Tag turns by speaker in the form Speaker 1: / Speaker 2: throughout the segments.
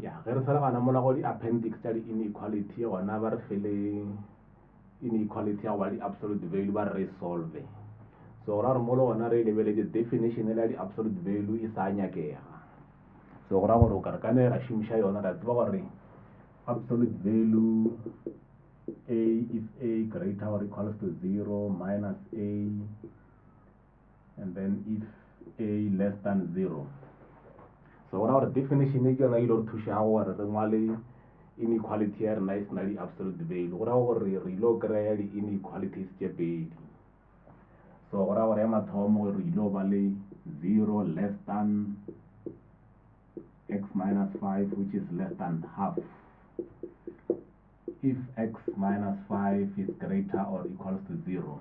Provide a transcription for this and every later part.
Speaker 1: ya ge re sa le gana mola go di-appendix tša di-inequality gona ba re fele inequality ya go ba di-absolute value ba re solve. So go ra gore mo le gona re lebeletse definition ya di-absolute value e sa nyakega. So go ra gore o ka re ka ne ra šomiša yona ra tseba gore absolute value a if a greater or equals to 0 minus a, and then if a less than 0. So go ra gore definition e ke yona ile re thuša gore re ngwale inequality ya rena e sena di-absolute value, go ra gore re ilo kry-a di-inequalities tše pedi. So go ra gore ya mathomo re ilo ba le 0 less than x minus 5, which is less than half, if x minus 5 is greater or equals to 0.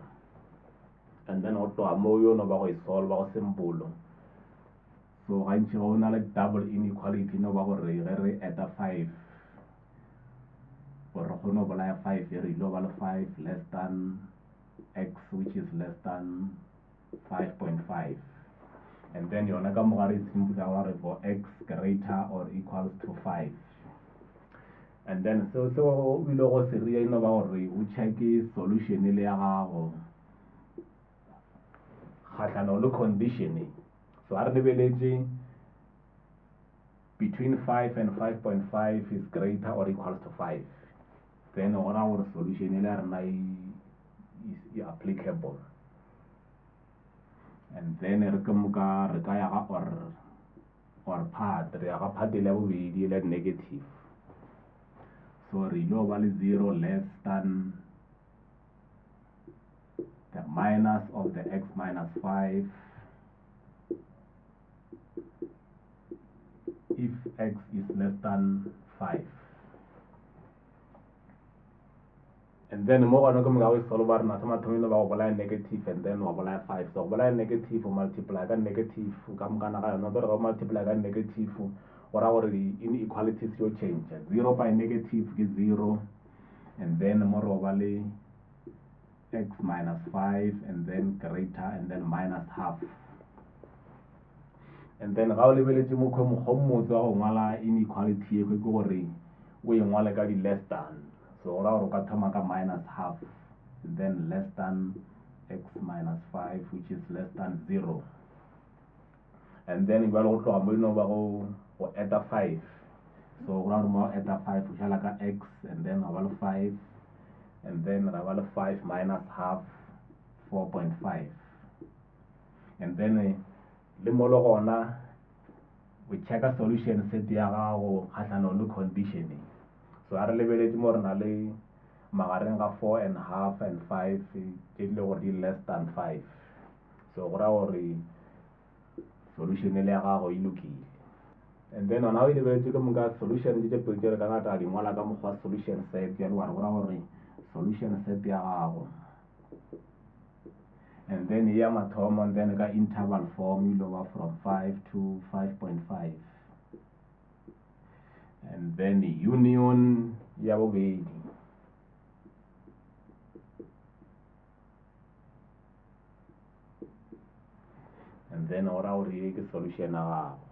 Speaker 1: And then go tloga mo yo no ba go e solve go simple. So gantši go na le double inequality no ba gore ge re eta 5 gore re kgone go bolaya 5 e re ilo ba le 5 less than x, which is less than 5.5. And then yona ka mogare e simple gore for x greater or equals to 5. And then so o ile go se ria ino ba gore o check solution le ya gago kgatlano le condition. So a re lebeletse between 5 and 5.5 is greater or equals to 5, then go ra gore solution le ya rena is applicable. And then re ka moka re ka ya ga or part re ya ga part le ya bobedi le negative. So re ilo ba le 0 less than the minus of the x minus 5 if x is less than 5. And then mo gona ke mo ga solve rena sa mathomelo ba go bolaya negative and then wa bolaya 5. So go bolaya negative o multiply ka negative ka mokana ga yona, gore go multiply ka negative go ra gore inequalities yo change. 0 by negative ke 0, and then mo ro ba le x minus 5 and then greater and then minus half. And then ga o lebeletse mo kgwe mogomotse wa go ngwala inequality e ke gore o e ngwale ka di less than. So go ra gore o ka thoma ka minus half and then less than x minus 5, which is less than 0. And then ba le go tloga mo ino ba go eta 5. So go ra gore mo eta 5 o šala ka x and then ga ba le 5 and then ra ba le 5 minus half 4.5. And then le mo le gona we check a solution set ya gago kgatlano le condition. So a re lebeletse mo re na le magareng ga 4.5 and 5 tše di le gore di less than 5. So go ra gore solution le ya gago e lokile. And then ona o e lebeletse ke moka solution tše pedi re ka ngata di ngwala ka mokgwa solution set ya go ra gore solution set ya gago, and then ya mathomo and then ka interval form ilo ba from 5 to 5.5, and then union ya bobedi, and then ora o re ke solution ya gago.